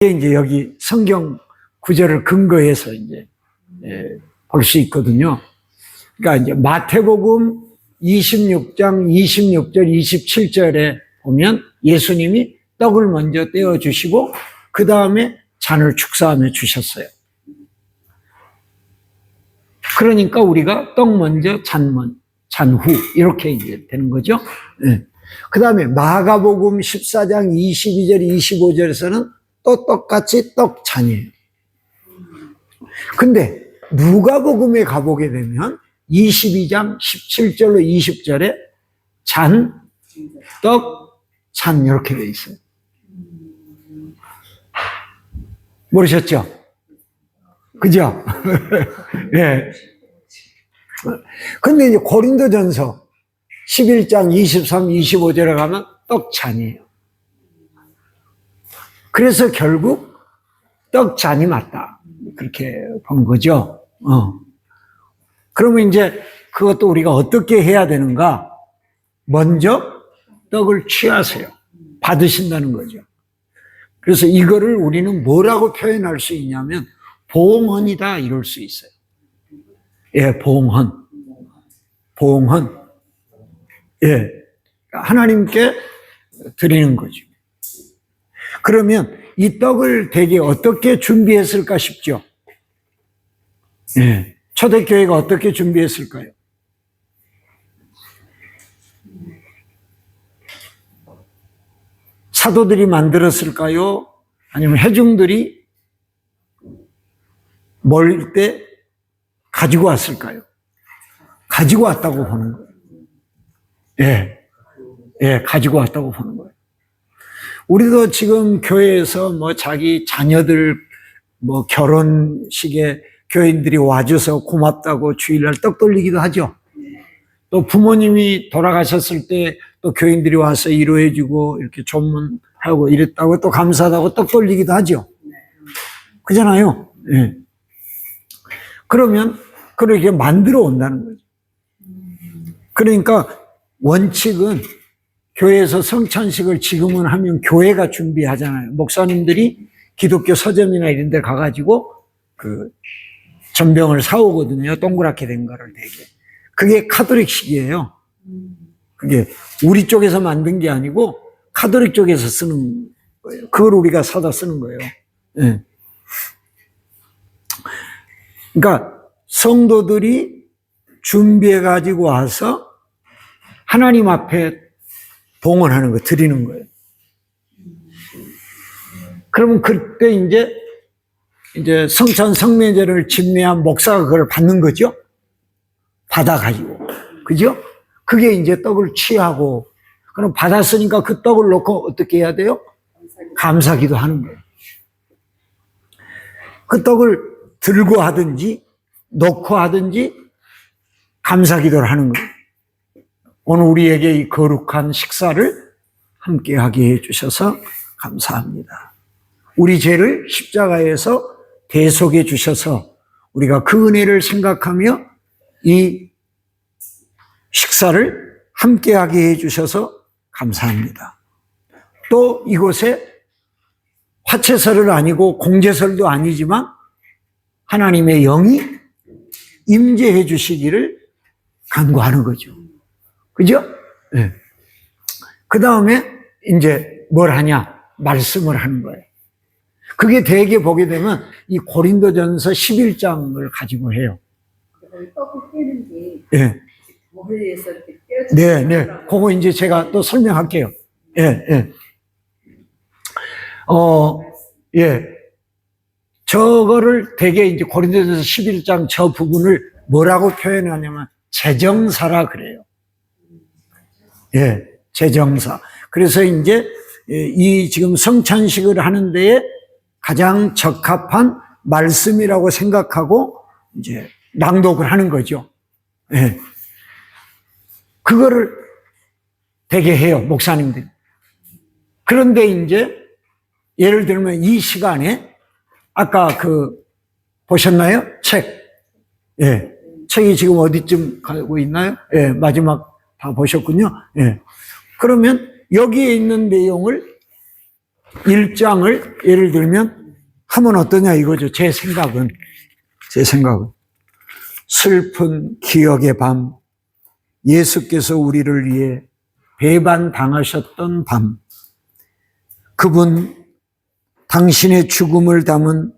이제 여기 성경 구절을 근거해서 이제 볼 수 있거든요. 그러니까 이제 마태복음 26장 26절 27절에 보면 예수님이 떡을 먼저 떼어 주시고 그 다음에 잔을 축사하며 주셨어요. 그러니까 우리가 떡 먼저 잔 후 이렇게 이제 되는 거죠. 네. 그 다음에 마가복음 14장 22절 25절에서는 또 똑같이 떡잔이에요. 근데 누가복음에 가보게 되면 22장 17절로 20절에 잔, 떡, 잔 이렇게 돼 있어요. 모르셨죠? 그죠? 네. 근데 이제 고린도전서 11장 23, 25절에 가면 떡잔이에요. 그래서 결국 떡잔이 맞다. 그렇게 본 거죠. 그러면 이제 그것도 우리가 어떻게 해야 되는가? 먼저 떡을 취하세요. 받으신다는 거죠. 그래서 이거를 우리는 뭐라고 표현할 수 있냐면 봉헌이다 이럴 수 있어요. 예, 봉헌. 봉헌. 예. 하나님께 드리는 거죠. 그러면 이 떡을 되게 어떻게 준비했을까 싶죠? 예. 초대교회가 어떻게 준비했을까요? 사도들이 만들었을까요? 아니면 회중들이 멀 때 가지고 왔을까요? 가지고 왔다고 보는 거예요. 예. 예, 가지고 왔다고 보는 거예요. 우리도 지금 교회에서 뭐 자기 자녀들 뭐 결혼식에 교인들이 와줘서 고맙다고 주일날 떡 돌리기도 하죠. 또 부모님이 돌아가셨을 때 또 교인들이 와서 위로해주고 이렇게 조문하고 이랬다고 또 감사하다고 떡 돌리기도 하죠. 그잖아요. 예. 그러면 그렇게 만들어 온다는 거죠. 그러니까 원칙은 교회에서 성찬식을 지금은 하면 교회가 준비하잖아요. 목사님들이 기독교 서점이나 이런 데 가가지고 그 전병을 사오거든요. 동그랗게 된 거를 되게. 그게 카톨릭식이에요. 그게 우리 쪽에서 만든 게 아니고 카톨릭 쪽에서 쓰는 거예요. 그걸 우리가 사다 쓰는 거예요. 네. 그러니까 성도들이 준비해 가지고 와서 하나님 앞에 봉헌하는 거, 드리는 거예요. 그러면 그때 이제 성찬 성례제를 집례한 목사가 그걸 받는 거죠? 받아가지고. 그죠? 그게 이제 떡을 취하고, 그럼 받았으니까 그 떡을 놓고 어떻게 해야 돼요? 감사기도 하는 거예요. 그 떡을 들고 하든지, 놓고 하든지, 감사기도를 하는 거예요. 오늘 우리에게 이 거룩한 식사를 함께 하게 해주셔서 감사합니다. 우리 죄를 십자가에서 대속해 주셔서 우리가 그 은혜를 생각하며 이 식사를 함께 하게 해주셔서 감사합니다. 또 이곳에 화채설은 아니고 공제설도 아니지만 하나님의 영이 임재해 주시기를 간구하는 거죠. 그죠? 네. 그 다음에 이제 뭘 하냐? 말씀을 하는 거예요. 그게 대개 보게 되면 이 고린도전서 11장을 가지고 해요. 떡을 깨는 게 예. 머리에서 이렇게 네, 네. 그거 이제 제가 또 설명할게요. 예, 예. 예. 저거를 대개 이제 고린도전서 11장 저 부분을 뭐라고 표현하냐면 제정사라 그래요. 예, 제정사. 그래서 이제 이 지금 성찬식을 하는 데에 가장 적합한 말씀이라고 생각하고 이제 낭독을 하는 거죠. 예. 그거를 되게 해요, 목사님들이. 그런데 이제 예를 들면 이 시간에 아까 보셨나요? 책. 예. 책이 지금 어디쯤 가고 있나요? 예, 마지막 다 보셨군요. 예. 그러면 여기에 있는 내용을 1장을 예를 들면 하면 어떠냐 이거죠. 제 생각은. 슬픈 기억의 밤, 예수께서 우리를 위해 배반당하셨던 밤, 그분 당신의 죽음을 담은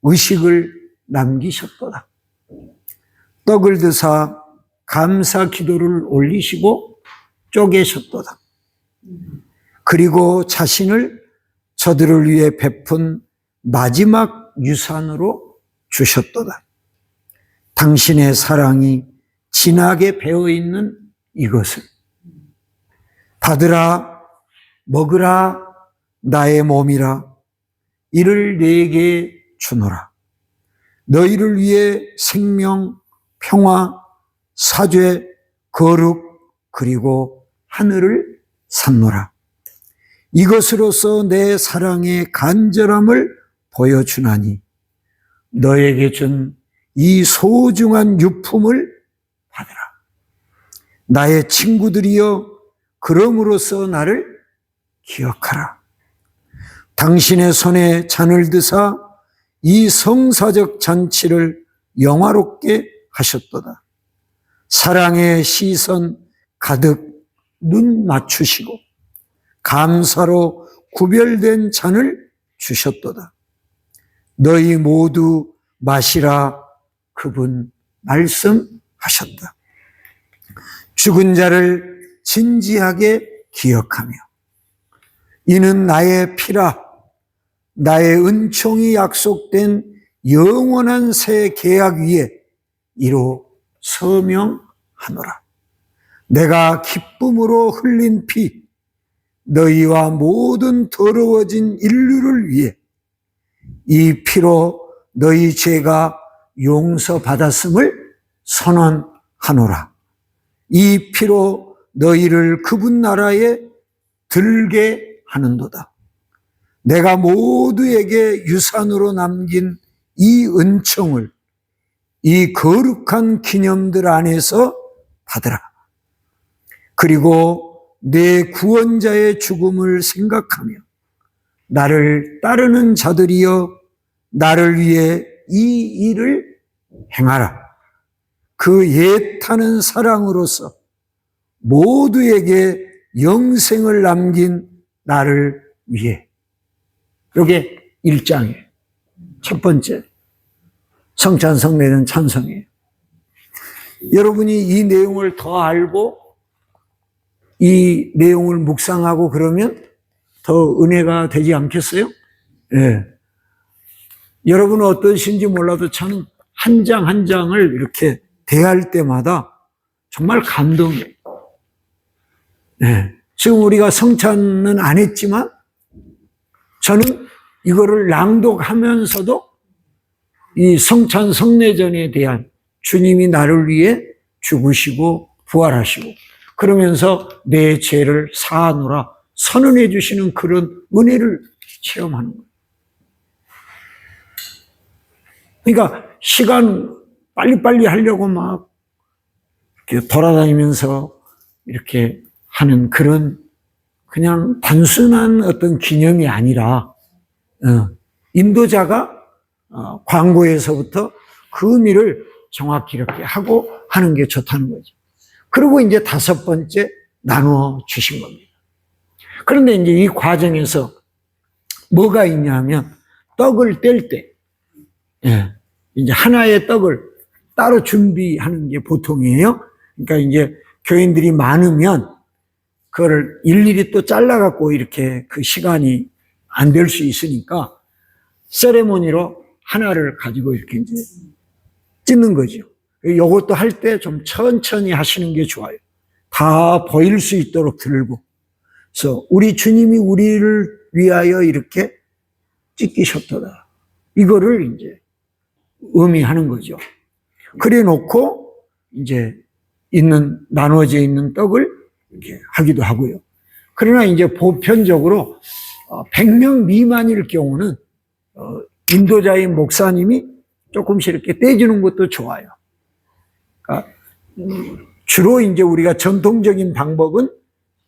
의식을 남기셨도다. 떡을 드사 감사 기도를 올리시고 쪼개셨도다. 그리고 자신을 저들을 위해 베푼 마지막 유산으로 주셨도다. 당신의 사랑이 진하게 배어있는 이것을 받으라, 먹으라, 나의 몸이라, 이를 내게 주노라. 너희를 위해 생명, 평화, 사죄, 거룩, 그리고 하늘을 샀노라. 이것으로서 내 사랑의 간절함을 보여주나니 너에게 준 이 소중한 유품을 받으라. 나의 친구들이여, 그럼으로써 나를 기억하라. 당신의 손에 잔을 드사 이 성사적 잔치를 영화롭게 하셨도다. 사랑의 시선 가득 눈 맞추시고 감사로 구별된 잔을 주셨도다. 너희 모두 마시라, 그분 말씀하셨다. 죽은 자를 진지하게 기억하며 이는 나의 피라, 나의 은총이 약속된 영원한 새 계약 위에 이로 서명하노라. 내가 기쁨으로 흘린 피, 너희와 모든 더러워진 인류를 위해 이 피로 너희 죄가 용서받았음을 선언하노라. 이 피로 너희를 그분 나라에 들게 하는도다. 내가 모두에게 유산으로 남긴 이 은총을 이 거룩한 기념들 안에서 받으라. 그리고 내 구원자의 죽음을 생각하며 나를 따르는 자들이여, 나를 위해 이 일을 행하라. 그 애타는 사랑으로서 모두에게 영생을 남긴 나를 위해. 이게 1장이에요. 첫 번째 성찬성례는 찬성이에요. 여러분이 이 내용을 더 알고 이 내용을 묵상하고 그러면 더 은혜가 되지 않겠어요? 예. 여러분은 어떠신지 몰라도 저는 한 장 한 장을 이렇게 대할 때마다 정말 감동이에요. 예. 지금 우리가 성찬은 안 했지만 저는 이거를 낭독하면서도 이 성찬 성례전에 대한 주님이 나를 위해 죽으시고 부활하시고 그러면서 내 죄를 사하노라 선언해 주시는 그런 은혜를 체험하는 거예요. 그러니까 시간 빨리빨리 하려고 막 이렇게 돌아다니면서 이렇게 하는 그런 그냥 단순한 어떤 기념이 아니라 인도자가 광고에서부터 그 의미를 정확히 이렇게 하고 하는 게 좋다는 거죠. 그리고 이제 5번째 나누어 주신 겁니다. 그런데 이제 이 과정에서 뭐가 있냐면 떡을 뗄 때, 이제 하나의 떡을 따로 준비하는 게 보통이에요. 그러니까 이제 교인들이 많으면 그거를 일일이 또 잘라갖고 이렇게 그 시간이 안 될 수 있으니까 세레모니로 하나를 가지고 이렇게 이제 찢는 거죠. 이것도 할 때 좀 천천히 하시는 게 좋아요. 다 보일 수 있도록 들고. 그래서 우리 주님이 우리를 위하여 이렇게 찢기셨도다. 이거를 이제 의미하는 거죠. 그래 놓고 이제 나누어져 있는 떡을 이렇게 하기도 하고요. 그러나 이제 보편적으로 100명 미만일 경우는 인도자인 목사님이 조금씩 이렇게 떼주는 것도 좋아요. 그러니까 주로 이제 우리가 전통적인 방법은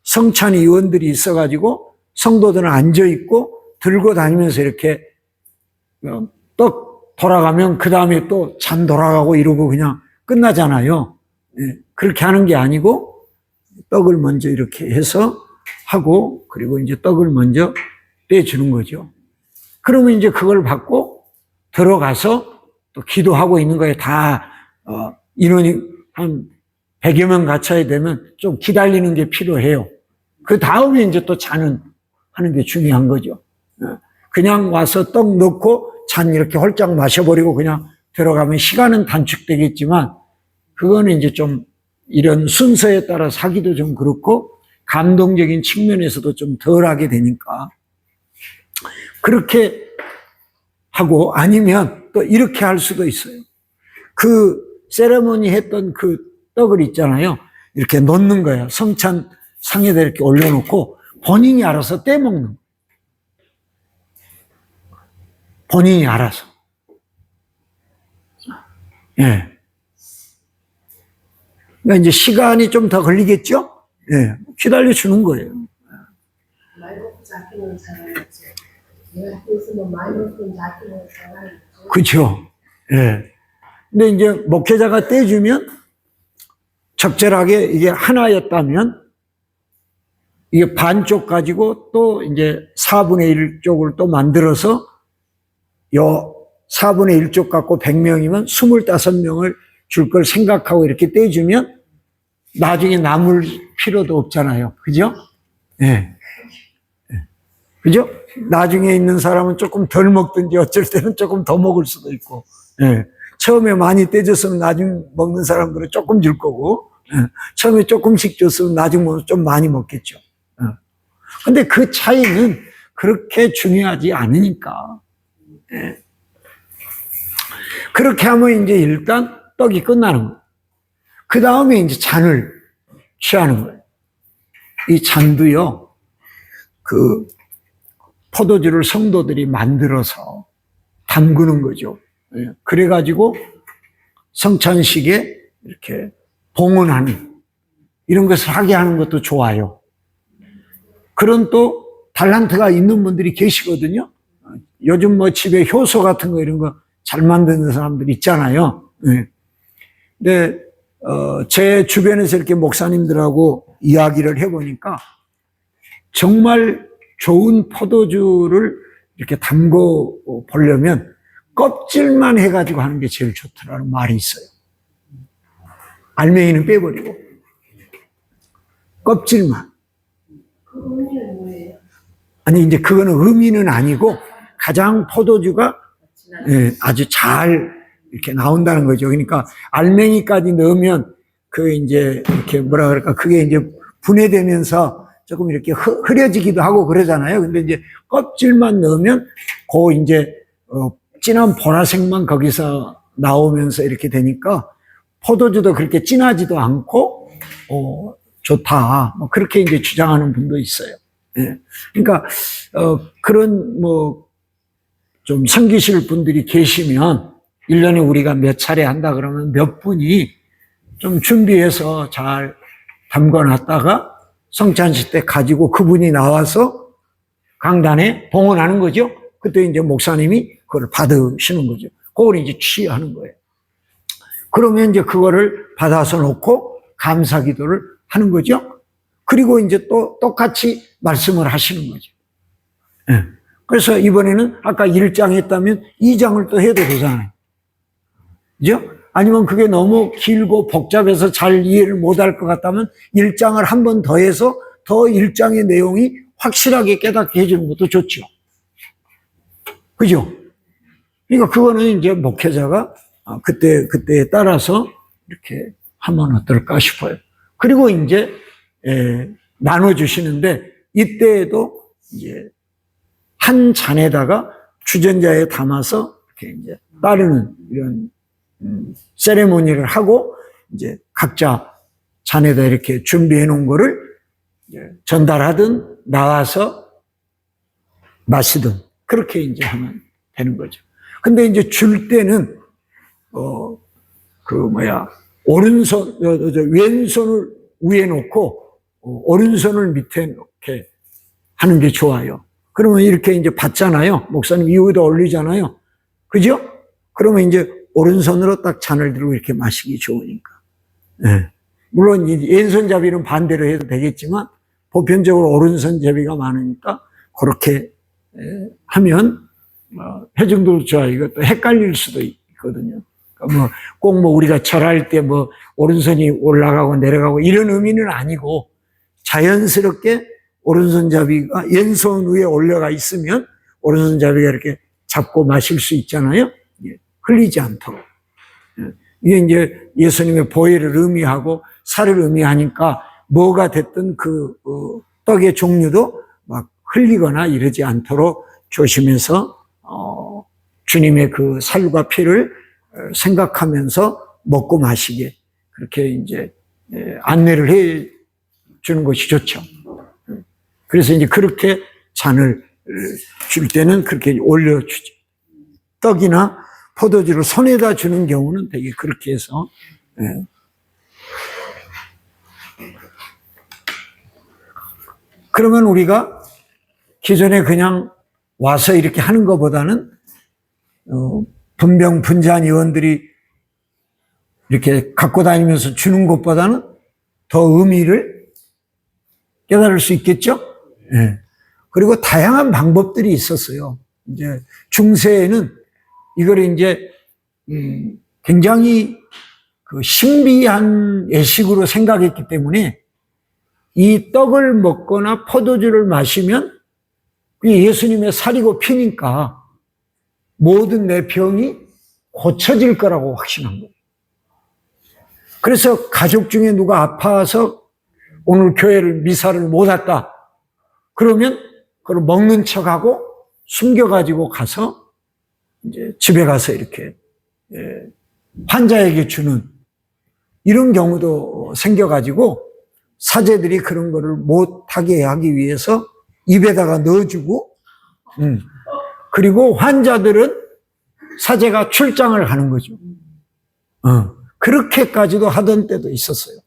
성찬 위원들이 있어가지고 성도들은 앉아있고 들고 다니면서 이렇게 떡 돌아가면 그 다음에 또 잔 돌아가고 이러고 그냥 끝나잖아요. 예, 그렇게 하는 게 아니고 떡을 먼저 이렇게 해서 하고 그리고 이제 떡을 먼저 떼주는 거죠. 그러면 이제 그걸 받고 들어가서 또 기도하고 있는 거에 다 인원이 한 100여 명 갖춰야 되면 좀 기다리는 게 필요해요. 그 다음에 이제 또 잔은 하는 게 중요한 거죠. 그냥 와서 떡 넣고 잔 이렇게 홀짝 마셔버리고 그냥 들어가면 시간은 단축되겠지만 그거는 이제 좀 이런 순서에 따라서 하기도 좀 그렇고 감동적인 측면에서도 좀 덜하게 되니까 그렇게 하고 아니면 또 이렇게 할 수도 있어요. 그 세레모니 했던 그 떡을 있잖아요. 이렇게 놓는 거예요. 성찬 상에다 이렇게 올려놓고 본인이 알아서 떼먹는 거예요. 본인이 알아서. 예. 그러니까 이제 시간이 좀 더 걸리겠죠? 예. 기다려주는 거예요. 많이 먹고 작기는 잘하겠지. 내가 학교 있으면 많이 먹고 작기는 잘하겠지. 그렇죠. 예. 근데 이제 목회자가 떼주면 적절하게 이게 하나였다면 이게 반쪽 가지고 또 이제 4분의 1쪽을 또 만들어서 요 4분의 1쪽 갖고 100명이면 25명을 줄 걸 생각하고 이렇게 떼주면 나중에 남을 필요도 없잖아요. 그죠? 예. 그죠? 나중에 있는 사람은 조금 덜 먹든지 어쩔 때는 조금 더 먹을 수도 있고, 예. 처음에 많이 떼줬으면 나중 먹는 사람들은 조금 줄 거고, 예. 처음에 조금씩 줬으면 나중 좀 많이 먹겠죠. 예. 근데 그 차이는 그렇게 중요하지 않으니까. 예. 그렇게 하면 이제 일단 떡이 끝나는 거예요. 그 다음에 이제 잔을 취하는 거예요. 이 잔도요, 그 포도주를 성도들이 만들어서 담그는 거죠. 예. 그래가지고 성찬식에 이렇게 봉헌하는 이런 것을 하게 하는 것도 좋아요. 그런 또 달란트가 있는 분들이 계시거든요. 요즘 뭐 집에 효소 같은 거 이런 거 잘 만드는 사람들 있잖아요. 예. 근데 제 주변에서 이렇게 목사님들하고 이야기를 해보니까 정말 좋은 포도주를 이렇게 담궈 보려면 껍질만 해가지고 하는 게 제일 좋더라는 말이 있어요. 알맹이는 빼버리고 껍질만. 그 의미는 뭐예요? 아니 이제 그거는 의미는 아니고 가장 포도주가 아주 잘 이렇게 나온다는 거죠. 그러니까 알맹이까지 넣으면 그 이제 이렇게 뭐라 그럴까 그게 이제 분해되면서 조금 이렇게 흐려지기도 하고 그러잖아요. 근데 이제 껍질만 넣으면 그 이제 진한 보라색만 거기서 나오면서 이렇게 되니까 포도주도 그렇게 진하지도 않고 좋다. 뭐 그렇게 이제 주장하는 분도 있어요. 예. 그러니까 그런 뭐 좀 섬기실 분들이 계시면 1년에 우리가 몇 차례 한다 그러면 몇 분이 좀 준비해서 잘 담궈놨다가 성찬식 때 가지고 그분이 나와서 강단에 봉헌하는 거죠. 그때 이제 목사님이 그걸 받으시는 거죠. 그걸 이제 취하는 거예요. 그러면 이제 그거를 받아서 놓고 감사 기도를 하는 거죠. 그리고 이제 또 똑같이 말씀을 하시는 거죠. 네. 그래서 이번에는 아까 1장 했다면 2장을 또 해도 되잖아요. 그죠? 아니면 그게 너무 길고 복잡해서 잘 이해를 못할 것 같다면 1장을 한 번 더 해서 더 1장의 내용이 확실하게 깨닫게 해주는 것도 좋죠. 그죠? 그러니까 그거는 이제 목회자가 그때에 따라서 이렇게 하면 어떨까 싶어요. 그리고 이제, 나눠주시는데 이때에도 이제 한 잔에다가 주전자에 담아서 이렇게 이제 따르는 이런 세레모니를 하고 이제 각자 잔에다 이렇게 준비해 놓은 거를 전달하든 나와서 마시든 그렇게 이제 하면 되는 거죠. 근데 이제 줄 때는 오른손 왼손을 위에 놓고 오른손을 밑에 놓게 하는 게 좋아요. 그러면 이렇게 이제 받잖아요. 목사님 이후에도 올리잖아요. 그죠? 그러면 이제 오른손으로 딱 잔을 들고 이렇게 마시기 좋으니까. 예. 물론 왼손잡이는 반대로 해도 되겠지만 보편적으로 오른손잡이가 많으니까 그렇게 하면 회중도 이것도 헷갈릴 수도 있거든요. 그러니까 꼭 우리가 절할 때 오른손이 올라가고 내려가고 이런 의미는 아니고 자연스럽게 오른손잡이가 왼손 위에 올라가 있으면 오른손잡이가 이렇게 잡고 마실 수 있잖아요. 흘리지 않도록. 이게 이제 예수님의 보혈을 의미하고 살을 의미하니까 뭐가 됐든 떡의 종류도 막 흘리거나 이러지 않도록 조심해서 주님의 그 살과 피를 생각하면서 먹고 마시게 그렇게 이제 안내를 해 주는 것이 좋죠. 그래서 이제 그렇게 잔을 줄 때는 그렇게 올려주죠. 떡이나 포도주를 손에다 주는 경우는 되게 그렇게 해서 그러면 우리가 기존에 그냥 와서 이렇게 하는 것보다는 분병 분잔 의원들이 이렇게 갖고 다니면서 주는 것보다는 더 의미를 깨달을 수 있겠죠? 예. 그리고 다양한 방법들이 있었어요. 이제 중세에는 이걸 이제 굉장히 그 신비한 예식으로 생각했기 때문에 이 떡을 먹거나 포도주를 마시면 예수님의 살이고 피니까 모든 내 병이 고쳐질 거라고 확신한 거예요. 그래서 가족 중에 누가 아파서 오늘 교회를 미사를 못 왔다. 그러면 그걸 먹는 척하고 숨겨가지고 가서 이제 집에 가서 이렇게 환자에게 주는 이런 경우도 생겨가지고 사제들이 그런 거를 못하게 하기 위해서 입에다가 넣어주고 그리고 환자들은 사제가 출장을 가는 거죠. 그렇게까지도 하던 때도 있었어요.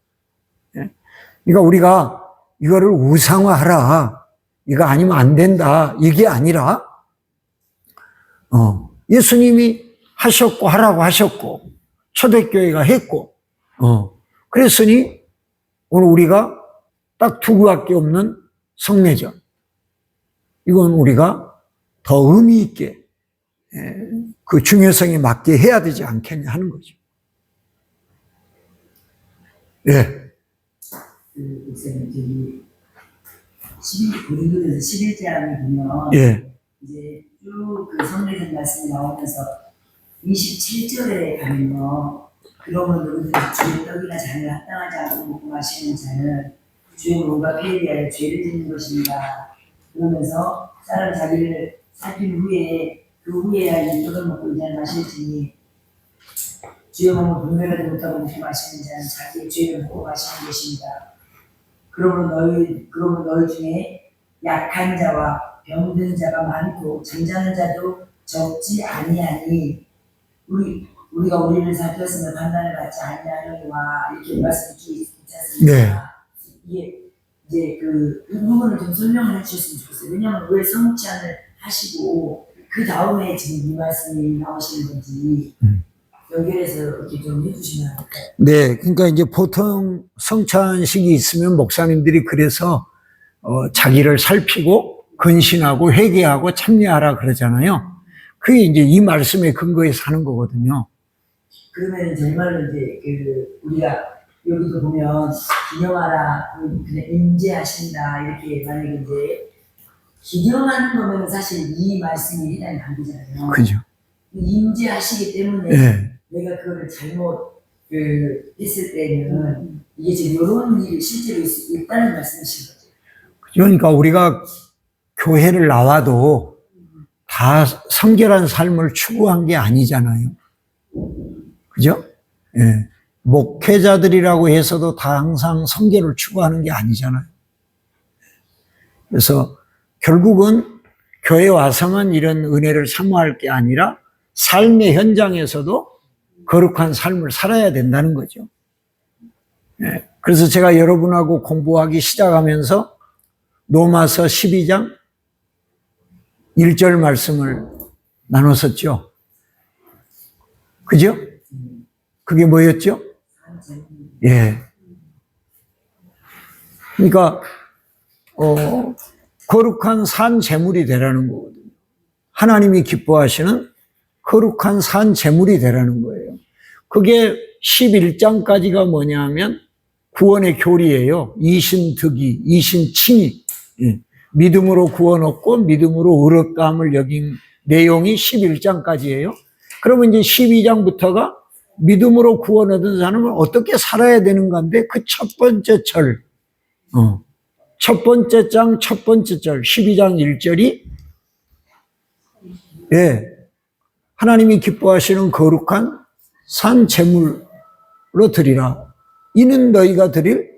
그러니까 우리가 이거를 우상화하라, 이거 아니면 안 된다, 이게 아니라 예수님이 하셨고 하라고 하셨고 초대교회가 했고 그랬으니 오늘 우리가 딱 두 개밖에 없는 성례전 이건 우리가 더 의미 있게 그 중요성에 맞게 해야 되지 않겠냐 하는 거죠. 예. 고린도전서 11장을 보면 예. 이제 쭉 그 성례전 말씀이 나오면서 27절에 가면요. 그러면 너희들이 주의 떡이나 잔을 합당하지 않고 먹고 마시는 자는 주의 몸과 피에 대하여 죄를 짓는 것입니다. 그러면서 사람 자기를 살핀 후에 그 후에야 이 떡을 먹고 이 잔을 마실지니 주의 몸을 분별하지 못하고 먹고 마시는 자는 자기의 죄를 먹고 마시는 것입니다. 그러므로 너희 중에 약한 자와 병든 자가 많고 잠자는 자도 적지 아니하니 우리가 우리를 살폈으면 판단을 받지 아니하려니와 이렇게 말씀이 있지 않습니까? 네. 이게 이제 그 부분을 좀 설명을 해주셨으면 좋겠어요. 왜냐하면 왜 성찬을 하시고 그 다음에 지금 이 말씀이 나오시는 건지 연결해서 이렇게 좀 해주시면 안 될까요? 네, 그러니까 이제 보통 성찬식이 있으면 목사님들이 그래서 자기를 살피고 근신하고 회개하고 참여하라 그러잖아요. 그게 이제 이 말씀의 근거에 사는 거거든요. 그러면 정말로 이제 그 우리가 여기도 보면 기념하라 그냥 임재하신다 이렇게 만약에 이제 기념하는 거면 사실 이 말씀이 해당이 안 되잖아요. 그죠? 임재하시기 때문에 네. 내가 그거를 잘못 했을 때는 이게 지금 이런 일이 실제로 있다는 말씀이신 거죠. 그러니까 우리가 교회를 나와도 다 성결한 삶을 추구한 게 아니잖아요. 그죠? 예. 목회자들이라고 해서도 다 항상 성결을 추구하는 게 아니잖아요. 그래서 결국은 교회 와서만 이런 은혜를 사모할 게 아니라 삶의 현장에서도 거룩한 삶을 살아야 된다는 거죠. 예. 그래서 제가 여러분하고 공부하기 시작하면서 로마서 12장 1절 말씀을 나눴었죠. 그죠? 그게 뭐였죠? 예. 그러니까 거룩한 산 제물이 되라는 거거든요. 하나님이 기뻐하시는 거룩한 산 제물이 되라는 거예요. 그게 11장까지가 뭐냐면 구원의 교리예요. 이신득이, 이신칭의. 예. 믿음으로 구원 얻고 믿음으로 의롭다함을 여긴 내용이 11장까지예요. 그러면 이제 12장부터가 믿음으로 구원 얻은 사람은 어떻게 살아야 되는 건데 그 첫 번째 절, 첫 번째 장, 첫 번째 절, 12장 1절이 예, 하나님이 기뻐하시는 거룩한 산 제물로 드리라. 이는 너희가 드릴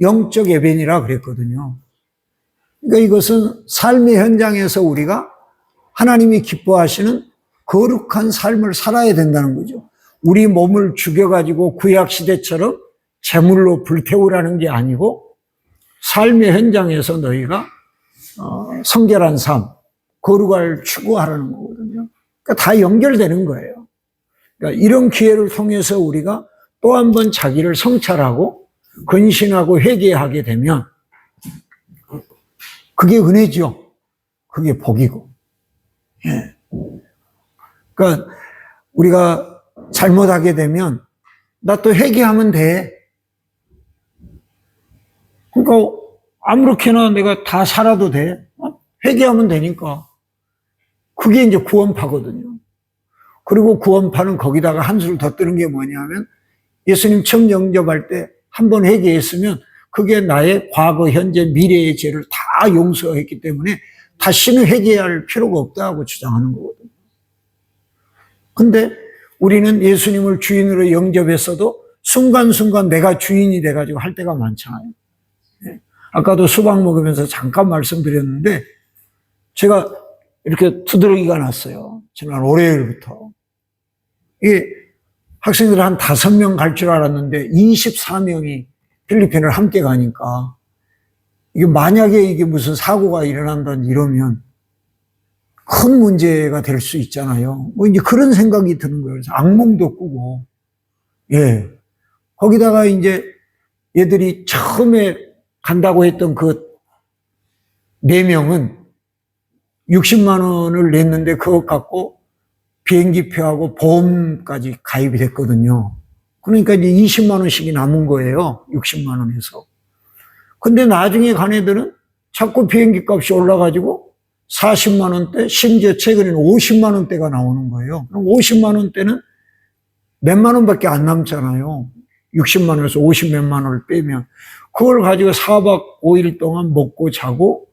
영적 예배니라 그랬거든요. 그러니까 이것은 삶의 현장에서 우리가 하나님이 기뻐하시는 거룩한 삶을 살아야 된다는 거죠. 우리 몸을 죽여가지고 구약시대처럼 제물로 불태우라는 게 아니고 삶의 현장에서 너희가 성결한 삶, 거룩을 추구하라는 거거든요. 그러니까 다 연결되는 거예요. 그러니까 이런 기회를 통해서 우리가 또 한 번 자기를 성찰하고 근신하고 회개하게 되면 그게 은혜죠. 그게 복이고. 예. 그러니까 우리가 잘못하게 되면 나 또 회개하면 돼. 그러니까 아무렇게나 내가 다 살아도 돼. 회개하면 되니까. 그게 이제 구원파거든요. 그리고 구원파는 거기다가 한술 더 뜨는 게 뭐냐면 예수님 처음 영접할 때 한 번 회개했으면 그게 나의 과거, 현재, 미래의 죄를 다 용서했기 때문에 다시는 회개할 필요가 없다고 주장하는 거거든요. 근데 우리는 예수님을 주인으로 영접했어도 순간순간 내가 주인이 돼가지고 할 때가 많잖아요. 아까도 수박 먹으면서 잠깐 말씀드렸는데 제가 이렇게 두드러기가 났어요. 지난 월요일부터. 이 학생들 한 5명 갈 줄 알았는데 24명이 필리핀을 함께 가니까 이게 만약에 이게 무슨 사고가 일어난다든지 이러면 큰 문제가 될 수 있잖아요. 뭐 이제 그런 생각이 드는 거예요. 그래서 악몽도 꾸고, 예. 거기다가 이제 얘들이 처음에 간다고 했던 그 4명은 60만 원을 냈는데 그것 갖고 비행기표하고 보험까지 가입이 됐거든요. 그러니까 이제 20만 원씩이 남은 거예요. 60만 원에서. 근데 나중에 간 애들은 자꾸 비행기 값이 올라가지고 40만 원대, 심지어 최근에는 50만 원대가 나오는 거예요. 그럼 50만 원대는 몇만 원밖에 안 남잖아요. 60만 원에서 50 몇만 원을 빼면. 그걸 가지고 4박 5일 동안 먹고 자고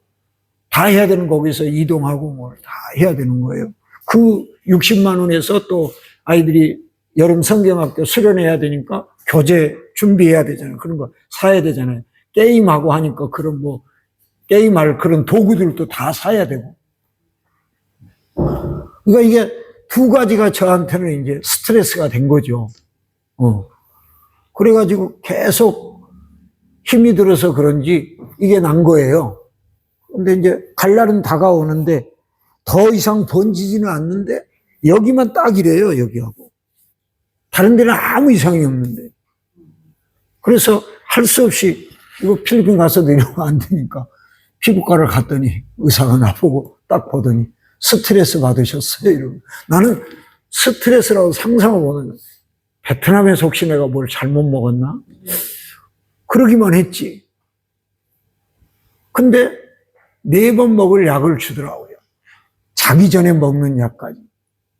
다 해야 되는 거기서 이동하고 뭘 다 해야 되는 거예요. 그 60만 원에서 또 아이들이 여름 성경학교 수련해야 되니까 교재 준비해야 되잖아요. 그런 거 사야 되잖아요. 게임하고 하니까 그런 뭐 게임할 그런 도구들도 다 사야 되고. 그러니까 이게 두 가지가 저한테는 이제 스트레스가 된 거죠. 그래가지고 계속 힘이 들어서 그런지 이게 난 거예요. 근데 이제 갈 날은 다가오는데 더 이상 번지지는 않는데 여기만 딱 이래요, 여기하고. 다른 데는 아무 이상이 없는데. 그래서 할 수 없이 이거 필리핀 가서도 이러면 안 되니까 피부과를 갔더니 의사가 나보고 딱 보더니 스트레스 받으셨어요, 이러고. 나는 스트레스라고 상상을 못하는 거야. 베트남에서 혹시 내가 뭘 잘못 먹었나? 그러기만 했지. 근데 4번 먹을 약을 주더라고요. 자기 전에 먹는 약까지.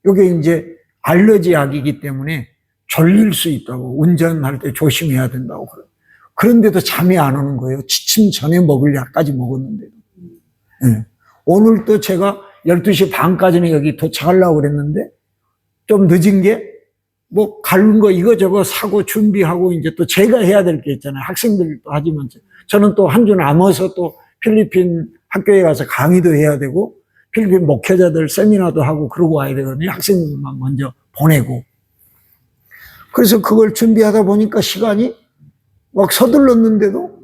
이게 이제 알러지 약이기 때문에 졸릴 수 있다고. 운전할 때 조심해야 된다고. 그런데도 잠이 안 오는 거예요. 지침 전에 먹을 약까지 먹었는데도. 네. 오늘 또 제가 12시 반까지는 여기 도착하려고 그랬는데 좀 늦은 게 뭐 갈는 거 이거저거 사고 준비하고 이제 또 제가 해야 될 게 있잖아요. 학생들도 하지만 저는 또 한 주 남아서 또 필리핀 학교에 가서 강의도 해야 되고 필리핀 목회자들 세미나도 하고 그러고 와야 되거든요. 학생들만 먼저 보내고. 그래서 그걸 준비하다 보니까 시간이 막 서둘렀는데도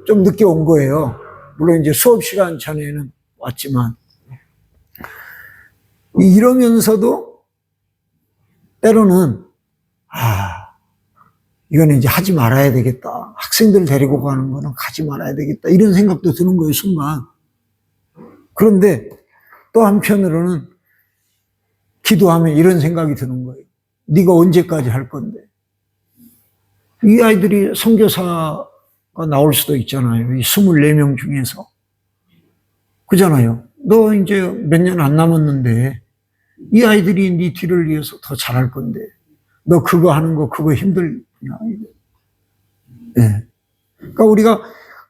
좀 늦게 온 거예요. 물론 이제 수업 시간 전에는 왔지만. 이러면서도 때로는 이거는 이제 하지 말아야 되겠다. 학생들 데리고 가는 거는 가지 말아야 되겠다. 이런 생각도 드는 거예요, 순간. 그런데 또 한편으로는 기도하면 이런 생각이 드는 거예요. 네가 언제까지 할 건데? 이 아이들이 선교사가 나올 수도 있잖아요. 이 24명 중에서. 그잖아요. 너 이제 몇 년 안 남았는데 이 아이들이 네 뒤를 위해서 더 잘할 건데 너 그거 하는 거 그거 힘들냐? 네. 그러니까 우리가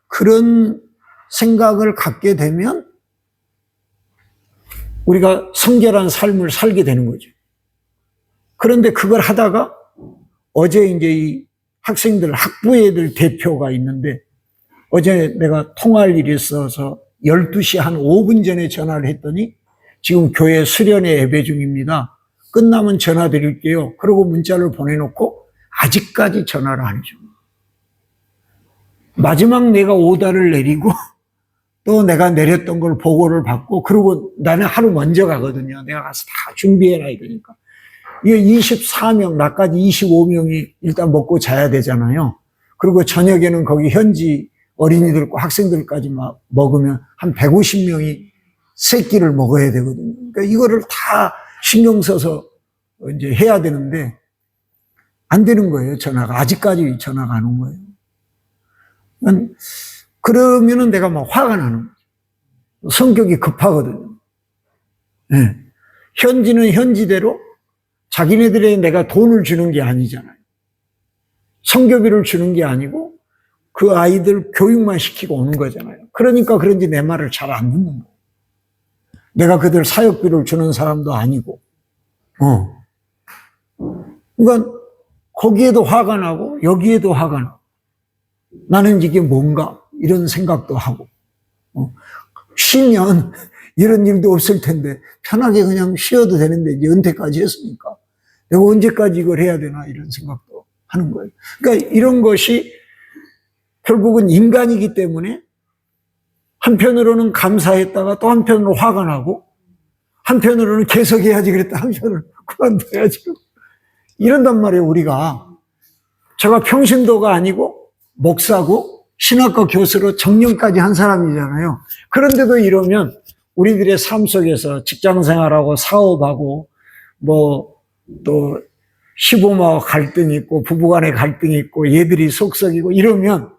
그런 생각을 갖게 되면 우리가 성결한 삶을 살게 되는 거죠. 그런데 그걸 하다가 어제 이제 이 학생들, 학부 애들 대표가 있는데 어제 내가 통화할 일이 있어서 12시 한 5분 전에 전화를 했더니 지금 교회 수련회 예배 중입니다. 끝나면 전화 드릴게요. 그러고 문자를 보내놓고 아직까지 전화를 안 줘. 마지막 내가 오다를 내리고 또 내가 내렸던 걸 보고를 받고 그러고 나는 하루 먼저 가거든요. 내가 가서 다 준비해놔야 되니까. 이게 24명, 나까지 25명이 일단 먹고 자야 되잖아요. 그리고 저녁에는 거기 현지 어린이들과 학생들까지 막 먹으면 한 150명이 세 끼를 먹어야 되거든요. 그러니까 이거를 다 신경 써서 이제 해야 되는데 안 되는 거예요, 전화가. 아직까지 전화가 안 온 거예요. 그러면은 내가 막 화가 나는 거죠. 성격이 급하거든요. 네. 현지는 현지대로 자기네들에 내가 돈을 주는 게 아니잖아요. 성교비를 주는 게 아니고 그 아이들 교육만 시키고 오는 거잖아요. 그러니까 그런지 내 말을 잘 안 듣는 거예요. 내가 그들 사역비를 주는 사람도 아니고. 그러니까 거기에도 화가 나고 여기에도 화가 나고 나는 이게 뭔가 이런 생각도 하고 쉬면 이런 일도 없을 텐데 편하게 그냥 쉬어도 되는데 이제 은퇴까지 했으니까 내가 언제까지 이걸 해야 되나 이런 생각도 하는 거예요. 그러니까 이런 것이 결국은 인간이기 때문에 한편으로는 감사했다가 또 한편으로 화가 나고 한편으로는 계속해야지 그랬다 한편으로는 그만둬야지 이런단 말이에요. 우리가 제가 평신도가 아니고 목사고 신학과 교수로 정년까지 한 사람이잖아요. 그런데도 이러면 우리들의 삶 속에서 직장생활하고 사업하고 뭐 또 시부모와 갈등이 있고 부부간에 갈등이 있고 얘들이 속썩이고 이러면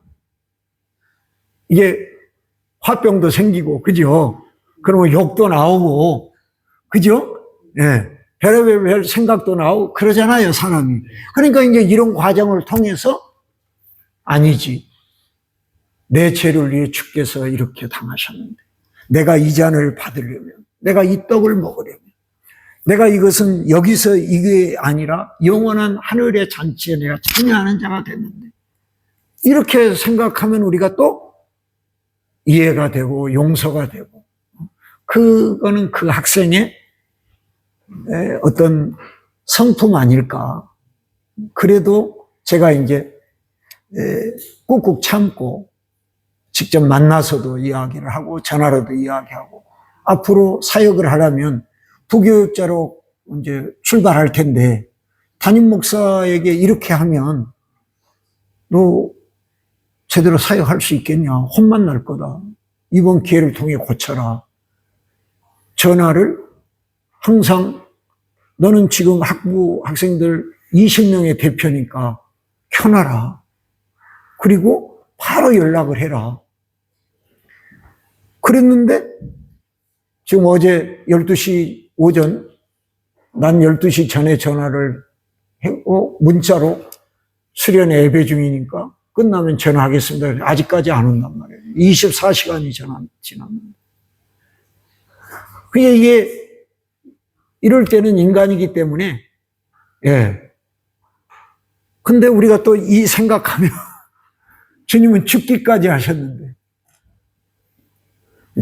이게 화병도 생기고 그죠? 그러면 욕도 나오고 그죠? 예. 별의별 생각도 나오고 그러잖아요, 사람이. 그러니까 이제 이런 과정을 통해서 아니지. 내 죄를 위해 주께서 이렇게 당하셨는데 내가 이 잔을 받으려면 내가 이 떡을 먹으려면 내가 이것은 여기서 이게 아니라 영원한 하늘의 잔치에 내가 참여하는 자가 됐는데 이렇게 생각하면 우리가 또 이해가 되고 용서가 되고 그거는 그 학생의 어떤 성품 아닐까. 그래도 제가 이제 꾹꾹 참고 직접 만나서도 이야기를 하고 전화로도 이야기하고 앞으로 사역을 하려면 부교육자로 이제 출발할 텐데 담임 목사에게 이렇게 하면 너 제대로 사역할 수 있겠냐? 혼만 날 거다. 이번 기회를 통해 고쳐라. 전화를 항상 너는 지금 학부 학생들 20명의 대표니까 켜놔라. 그리고 바로 연락을 해라. 그랬는데 지금 어제 12시 오전 난 12시 전에 전화를 했고 문자로 수련회 예배 중이니까 끝나면 전화하겠습니다. 아직까지 안 온단 말이에요. 24시간이 지났는데. 그게 이게 이럴 때는 인간이기 때문에 예. 근데 우리가 또 이 생각하면 주님은 죽기까지 하셨는데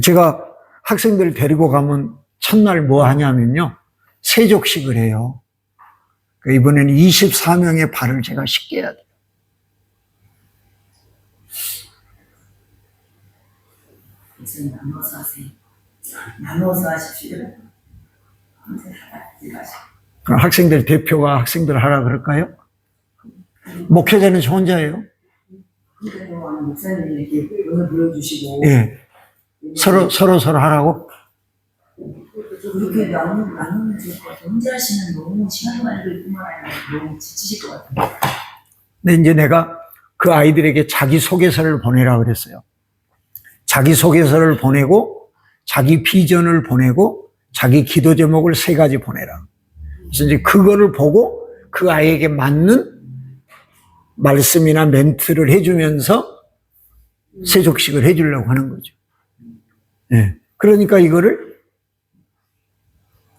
제가 학생들 데리고 가면 첫날 뭐 하냐면요. 세족식을 해요. 이번에는 24명의 발을 제가 씻겨야 돼요. 그래서 나눠서 하세요. 나눠서 하십시오. 그럼 학생들 대표가 학생들 하라 그럴까요? 목회자는 저 혼자예요. 목사님이 이렇게 오늘 불러주시고 예. 서로 하라고? 그렇게 나누면 좋을 것 같아요. 혼자 하시면 너무 시간 많이 들 뿐만 아니라 너무 지치실 것 같아요. 근데 이제 내가 그 아이들에게 자기소개서를 보내라 그랬어요. 자기소개서를 보내고 자기 비전을 보내고 자기 기도 제목을 3가지 보내라. 그래서 이제 그거를 보고 그 아이에게 맞는 말씀이나 멘트를 해주면서 세족식을 해주려고 하는 거죠. 예. 그러니까 이거를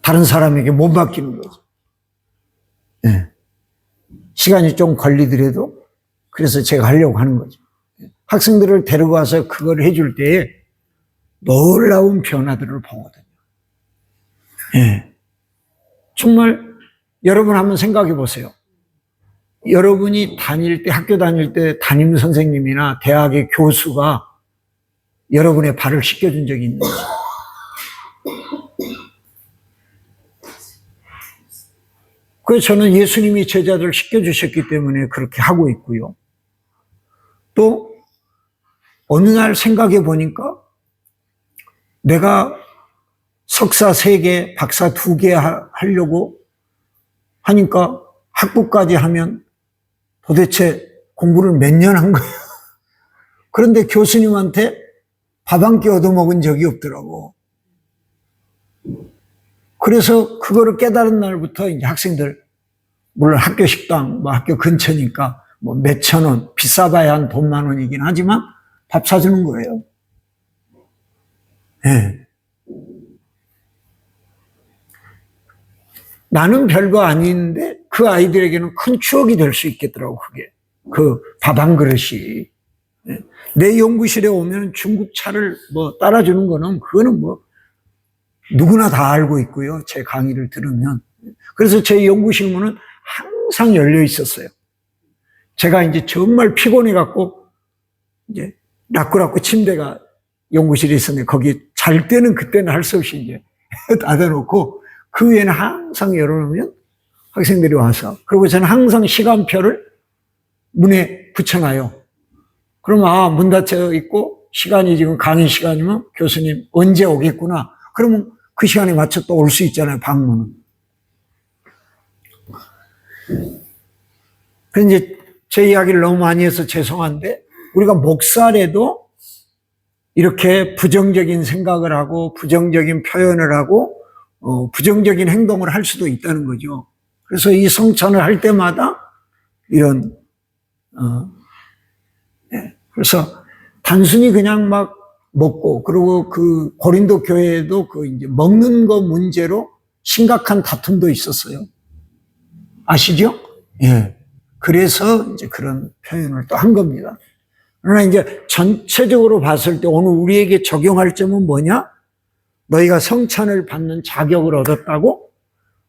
다른 사람에게 못 맡기는 거죠. 예. 시간이 좀 걸리더라도 그래서 제가 하려고 하는 거죠. 학생들을 데리고 와서 그걸 해줄 때에 놀라운 변화들을 보거든요. 예. 정말 여러분 한번 생각해 보세요. 여러분이 학교 다닐 때 담임 선생님이나 대학의 교수가 여러분의 발을 씻겨준 적이 있는지. 그래서 저는 예수님이 제자들을 씻겨주셨기 때문에 그렇게 하고 있고요. 또 어느 날 생각해 보니까 내가 석사 3개, 박사 2개 하려고 하니까 학부까지 하면 도대체 공부를 몇 년 한 거예요. 그런데 교수님한테 밥 한 끼 얻어먹은 적이 없더라고. 그래서 그거를 깨달은 날부터 이제 학생들, 물론 학교 식당, 학교 근처니까 몇천 원, 비싸봐야 한 돈 10,000원이긴 하지만 밥 사주는 거예요. 네. 나는 별거 아닌데 그 아이들에게는 큰 추억이 될 수 있겠더라고, 그게. 그 밥 한 그릇이. 네. 내 연구실에 오면 중국 차를 따라주는 거는 그거는 누구나 다 알고 있고요. 제 강의를 들으면. 그래서 제 연구실 문은 항상 열려 있었어요. 제가 이제 정말 피곤해갖고, 이제, 라꾸라꾸 침대가 연구실에 있었는데, 거기 잘 때는 그때는 할 수 없이 이제 닫아놓고, 그 위에는 항상 열어놓으면 학생들이 와서, 그리고 저는 항상 시간표를 문에 붙여놔요. 그러면, 문 닫혀 있고, 시간이 지금 강의 시간이면 교수님 언제 오겠구나. 그러면 그 시간에 맞춰 또 올 수 있잖아요, 방문은. 그런데 이제 제 이야기를 너무 많이 해서 죄송한데, 우리가 목사래도 이렇게 부정적인 생각을 하고, 부정적인 표현을 하고, 부정적인 행동을 할 수도 있다는 거죠. 그래서 이 성찬을 할 때마다 이런, 그래서 단순히 그냥 먹고, 그리고 그 고린도 교회에도 이제 먹는 거 문제로 심각한 다툼도 있었어요. 아시죠? 예. 그래서 이제 그런 표현을 또 한 겁니다. 그러나 이제 전체적으로 봤을 때 오늘 우리에게 적용할 점은 뭐냐? 너희가 성찬을 받는 자격을 얻었다고?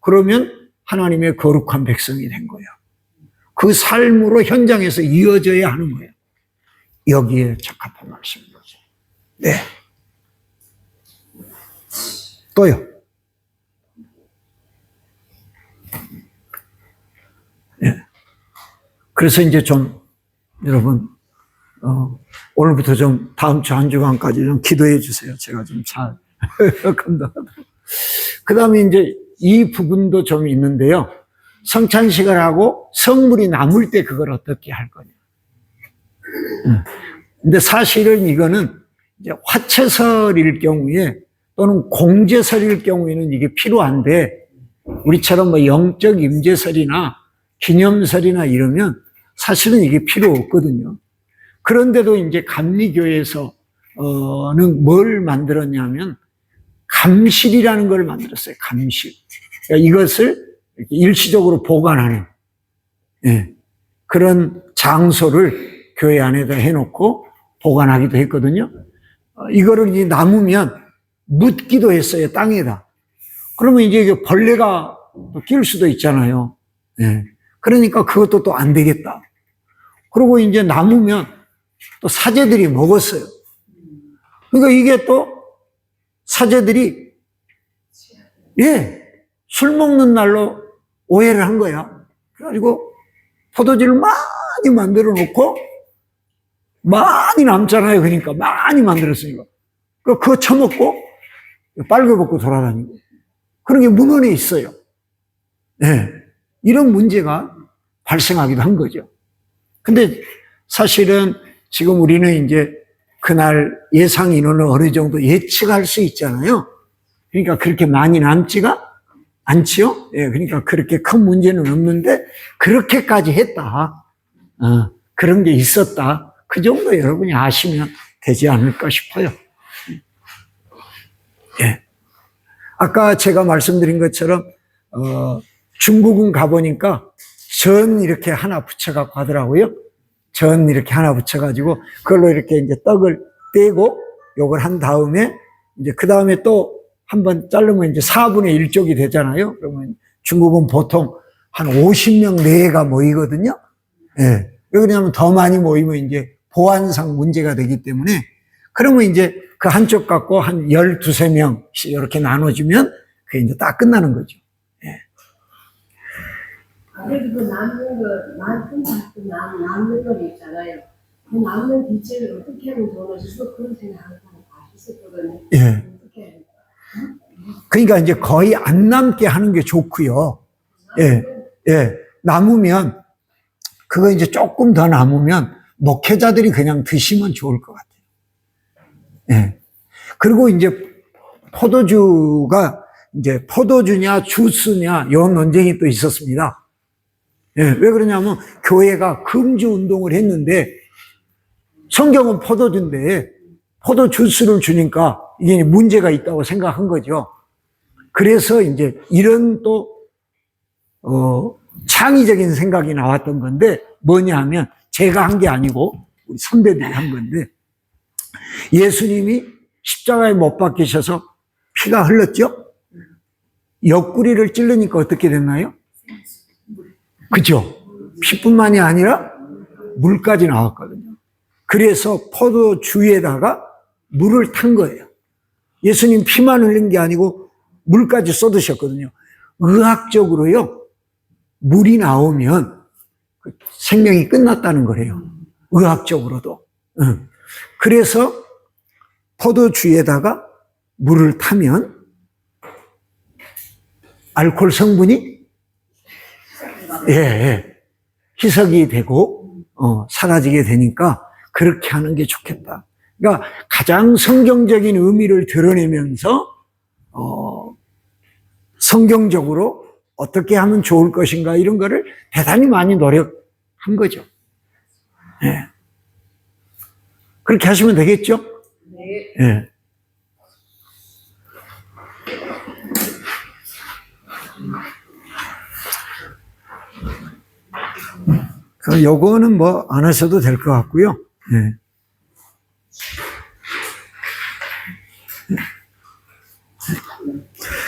그러면 하나님의 거룩한 백성이 된 거예요. 그 삶으로 현장에서 이어져야 하는 거예요. 여기에 적합한 말씀인 거죠. 네. 또요. 네. 그래서 이제 좀 여러분 오늘부터 좀 다음 주 한 주간까지 좀 기도해 주세요. 제가 좀 잘 감당하도록. 그 다음에 이제 이 부분도 좀 있는데요. 성찬식을 하고 성물이 남을 때 그걸 어떻게 할 거냐. 근데 사실은 이거는 이제 화채설일 경우에 또는 공제설일 경우에는 이게 필요한데 우리처럼 영적 임재설이나 기념설이나 이러면 사실은 이게 필요 없거든요. 그런데도 이제 감리교회에서는 뭘 만들었냐면 감실이라는 걸 만들었어요. 감실. 그러니까 이것을 일시적으로 보관하는 그런 장소를 교회 안에다 해놓고 보관하기도 했거든요. 이거를 이제 남으면 묻기도 했어요, 땅에다. 그러면 이제 벌레가 낄 수도 있잖아요. 그러니까 그것도 또 안 되겠다. 그리고 이제 남으면 또 사제들이 먹었어요. 그러니까 이게 또 사제들이 술 먹는 날로 오해를 한 거야. 그래가지고 포도주를 많이 만들어 놓고 많이 남잖아요. 그러니까 많이 만들었으니까. 그거 처먹고 빨개벗고 돌아다니고. 그런 게 문헌에 있어요. 네. 이런 문제가 발생하기도 한 거죠. 근데 사실은 지금 우리는 이제 그날 예상 인원을 어느 정도 예측할 수 있잖아요. 그러니까 그렇게 많이 남지가 않지요? 예, 그러니까 그렇게 큰 문제는 없는데 그렇게까지 했다. 그런 게 있었다. 그 정도 여러분이 아시면 되지 않을까 싶어요. 예. 아까 제가 말씀드린 것처럼 중국은 가보니까 전 이렇게 하나 붙여갖고 하더라고요. 전 이렇게 하나 붙여가지고 그걸로 이렇게 이제 떡을 떼고 요걸 한 다음에 이제 그 다음에 또 한번 자르면 이제 4분의 1쪽이 되잖아요. 그러면 중국은 보통 한 50명 내외가 모이거든요. 예. 왜 그러냐면 더 많이 모이면 이제 보안상 문제가 되기 때문에 그러면 이제 그 한쪽 갖고 한 12, 명씩 이렇게 나눠주면 그게 이제 딱 끝나는 거죠. 예. 그래도 그 남는 거, 남는 거 있잖아요. 그 남는 기체를 어떻게 하면 좋을지 그런 생각 항상 있었거든요. 예. 어떻게 해야 될까? 그러니까 이제 거의 안 남게 하는 게 좋고요. 예. 예. 남으면 그거 이제 조금 더 남으면 목회자들이 그냥 드시면 좋을 것 같아요. 예. 그리고 이제 포도주가 이제 포도주냐 주스냐 요 논쟁이 또 있었습니다. 예. 왜 그러냐면 교회가 금주 운동을 했는데 성경은 포도주인데 포도 주스를 주니까 이게 문제가 있다고 생각한 거죠. 그래서 이제 이런 또 창의적인 생각이 나왔던 건데 뭐냐 하면 제가 한 게 아니고 우리 선배들이 한 건데 예수님이 십자가에 못 박히셔서 피가 흘렀죠? 옆구리를 찔르니까 어떻게 됐나요? 그죠? 피뿐만이 아니라 물까지 나왔거든요. 그래서 포도주에다가 물을 탄 거예요. 예수님 피만 흘린 게 아니고 물까지 쏟으셨거든요. 의학적으로요, 물이 나오면 생명이 끝났다는 거래요. 의학적으로도. 그래서 포도주에다가 물을 타면 알코올 성분이 희석이 되고 사라지게 되니까 그렇게 하는 게 좋겠다. 그러니까 가장 성경적인 의미를 드러내면서 성경적으로 어떻게 하면 좋을 것인가 이런 거를 대단히 많이 노력한 거죠. 예. 그렇게 하시면 되겠죠? 네. 예. 요거는 뭐 안 하셔도 될 것 같고요. 예.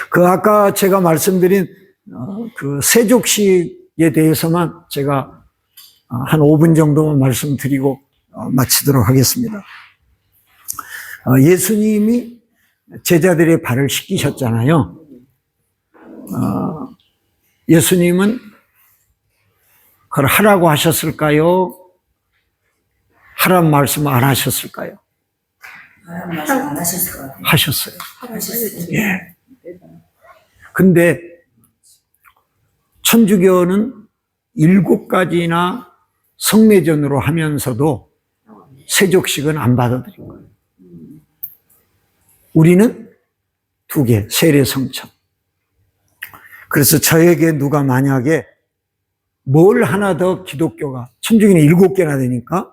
그 아까 제가 말씀드린 그 세족식에 대해서만 제가 한 5분 정도만 말씀드리고 마치도록 하겠습니다. 예수님이 제자들의 발을 씻기셨잖아요. 예수님은 그걸 하라고 하셨을까요? 하라는 말씀 안 하셨을까요? 하라는 말씀 안 하셨을 것 같아요. 하셨어요. 하셨어요. 예. 근데 천주교는 7가지나 성례전으로 하면서도 세족식은 안 받아들인 거예요. 우리는 2개, 세례 성천. 그래서 저에게 누가 만약에 뭘 하나 더 기독교가, 천주교는 7개나 되니까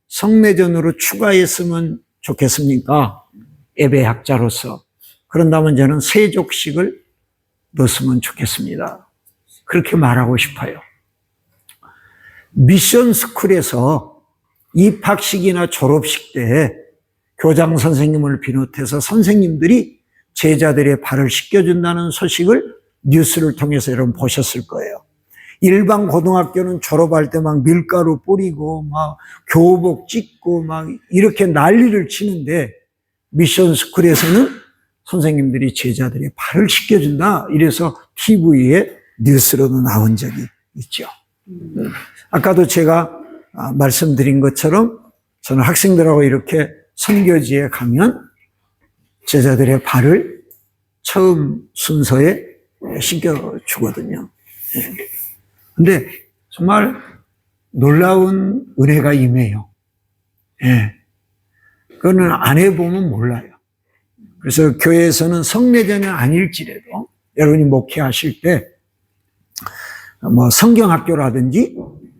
성례전으로 추가했으면 좋겠습니까? 예배학자로서. 그런다면 저는 세족식을 넣었으면 좋겠습니다. 그렇게 말하고 싶어요. 미션 스쿨에서 입학식이나 졸업식 때 교장 선생님을 비롯해서 선생님들이 제자들의 발을 씻겨준다는 소식을 뉴스를 통해서 여러분 보셨을 거예요. 일반 고등학교는 졸업할 때 막 밀가루 뿌리고 막 교복 찢고 막 이렇게 난리를 치는데 미션 스쿨에서는 선생님들이 제자들의 발을 씻겨준다. 이래서 TV에 뉴스로도 나온 적이 있죠. 아까도 제가 말씀드린 것처럼 저는 학생들하고 이렇게 선교지에 가면 제자들의 발을 처음 순서에 씻겨주거든요. 근데 정말 놀라운 은혜가 임해요. 예. 그거는 안 해보면 몰라요. 그래서 교회에서는 성례자는 아닐지라도 여러분이 목회하실 때 뭐 성경학교라든지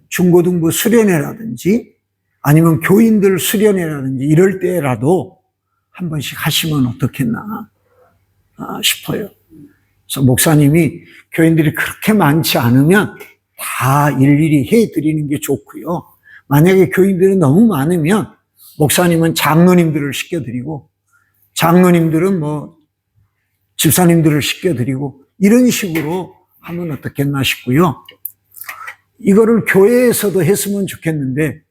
중고등부 수련회라든지 아니면 교인들 수련회라든지 이럴 때라도 한 번씩 하시면 어떻겠나 싶어요. 그래서 목사님이 교인들이 그렇게 많지 않으면 다 일일이 해드리는 게 좋고요. 만약에 교인들이 너무 많으면 목사님은 장로님들을 시켜드리고 장로님들은 뭐 집사님들을 시켜드리고 이런 식으로 하면 어떻겠나 싶고요. 이거를 교회에서도 했으면 좋겠는데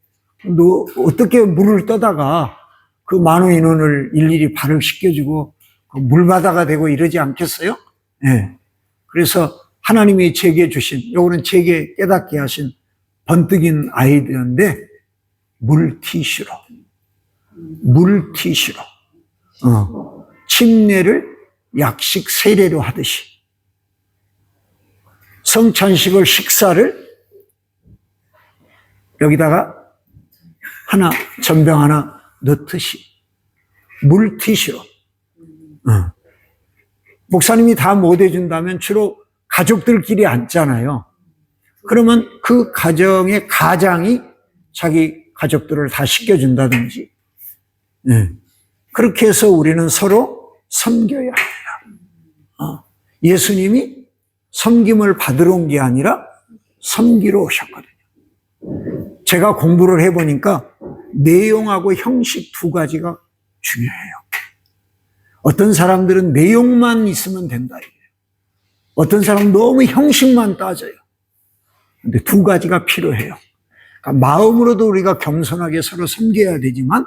너 어떻게 물을 떠다가 그 많은 인원을 일일이 발을 씻겨주고 그 물바다가 되고 이러지 않겠어요? 네. 그래서 하나님이 제게 주신, 요거는 제게 깨닫게 하신 번뜩인 아이디어인데 물티슈로 침례를 약식 세례로 하듯이 성찬식을 식사를 여기다가 하나 전병 하나 넣듯이 물티슈로 목사님이 다 못 해준다면 주로 가족들끼리 앉잖아요. 그러면 그 가정의 가장이 자기 가족들을 다 시켜준다든지 그렇게 해서 우리는 서로 섬겨야 합니다. 예수님이 섬김을 받으러 온 게 아니라 섬기러 오셨거든요. 제가 공부를 해보니까 내용하고 형식 두 가지가 중요해요. 어떤 사람들은 내용만 있으면 된다 이거예요. 어떤 사람은 너무 형식만 따져요. 근데 두 가지가 필요해요. 그러니까 마음으로도 우리가 겸손하게 서로 섬겨야 되지만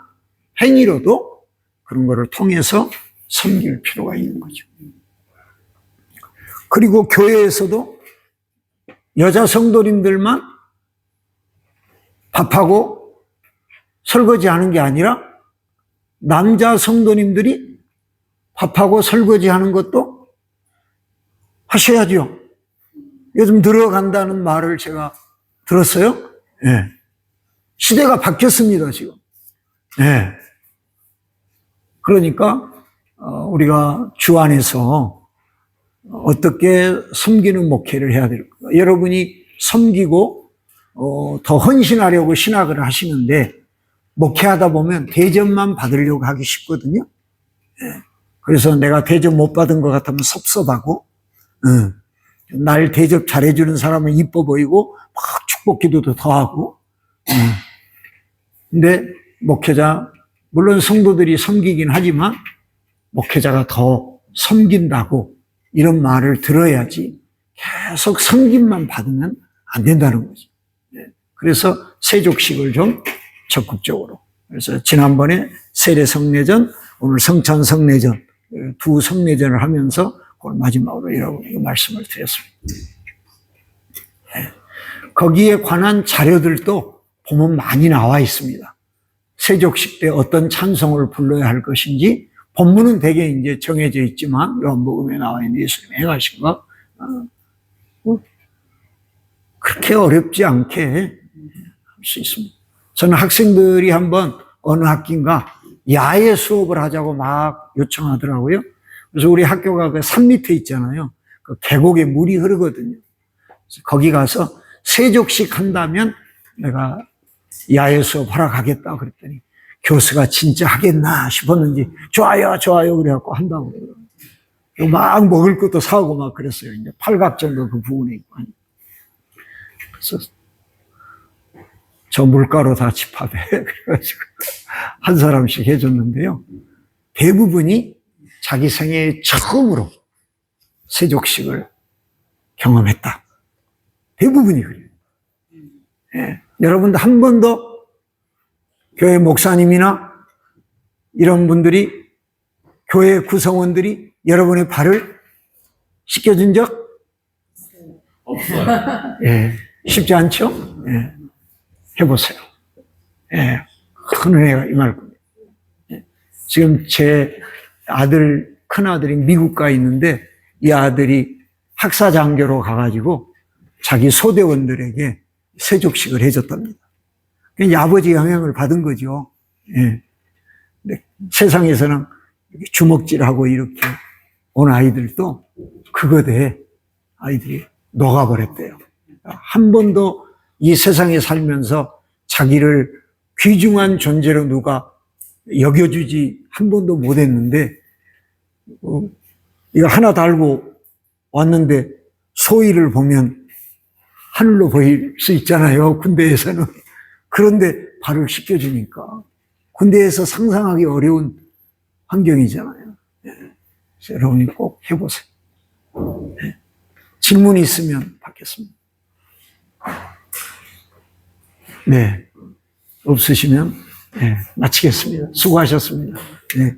행위로도 그런 거를 통해서 섬길 필요가 있는 거죠. 그리고 교회에서도 여자 성도님들만 밥하고 설거지하는 게 아니라 남자 성도님들이 밥하고 설거지하는 것도 하셔야죠. 요즘 들어간다는 말을 제가 들었어요. 네. 시대가 바뀌었습니다, 지금. 네. 그러니까 우리가 주 안에서 어떻게 섬기는 목회를 해야 될까? 여러분이 섬기고 더 헌신하려고 신학을 하시는데 목회하다 보면 대접만 받으려고 하기 쉽거든요. 그래서 내가 대접 못 받은 것 같으면 섭섭하고 날 대접 잘해주는 사람은 이뻐 보이고 막 축복 기도도 더 하고 근데 목회자 물론 성도들이 섬기긴 하지만 목회자가 더 섬긴다고 이런 말을 들어야지 계속 섬김만 받으면 안 된다는 거죠. 그래서 세족식을 좀 적극적으로. 그래서 지난번에 세례 성례전, 오늘 성찬 성례전 두 성례전을 하면서 오늘 마지막으로 이렇게 말씀을 드렸습니다. 거기에 관한 자료들도 보면 많이 나와 있습니다. 세족식 때 어떤 찬송을 불러야 할 것인지 본문은 되게 이제 정해져 있지만 요한복음에 나와 있는 예수님의 행하신 거 그렇게 어렵지 않게 할 수 있습니다. 저는 학생들이 한번 어느 학기인가 야외 수업을 하자고 막 요청하더라고요. 그래서 우리 학교가 그 산 밑에 있잖아요. 그 계곡에 물이 흐르거든요. 그래서 거기 가서 세족식 한다면 내가 야외 수업 허락하겠다 그랬더니 교수가 진짜 하겠나 싶었는지 좋아요 그래갖고 한다고 그래요. 막 먹을 것도 사오고 막 그랬어요. 이제 팔각 정도 그 부분에 있고. 그래서 저 물가로 다 집합해. 그래가지고 한 사람씩 해줬는데요. 대부분이 자기 생애 처음으로 세족식을 경험했다. 대부분이 그래요. 예. 여러분도 한 번도 교회 목사님이나 이런 분들이 교회 구성원들이 여러분의 발을 씻겨준 적? 없어요. 예, 쉽지 않죠? 예, 해보세요. 예, 큰 은혜가 임할 겁니다. 예, 지금 제 아들, 큰 아들이 미국 가 있는데 이 아들이 학사장교로 가가지고 자기 소대원들에게 세족식을 해줬답니다. 이 아버지 영향을 받은 거죠. 예. 근데 세상에서는 주먹질하고 이렇게 온 아이들도 그거대에 아이들이 녹아버렸대요. 한 번도 이 세상에 살면서 자기를 귀중한 존재로 누가 여겨주지 한 번도 못했는데 이거 하나 달고 왔는데 소위를 보면 하늘로 보일 수 있잖아요. 군대에서는. 그런데 발을 씻겨주니까 군대에서 상상하기 어려운 환경이잖아요. 그래서 여러분이 꼭 해보세요. 질문이 있으면 받겠습니다. 네. 없으시면, 네, 마치겠습니다. 수고하셨습니다. 네.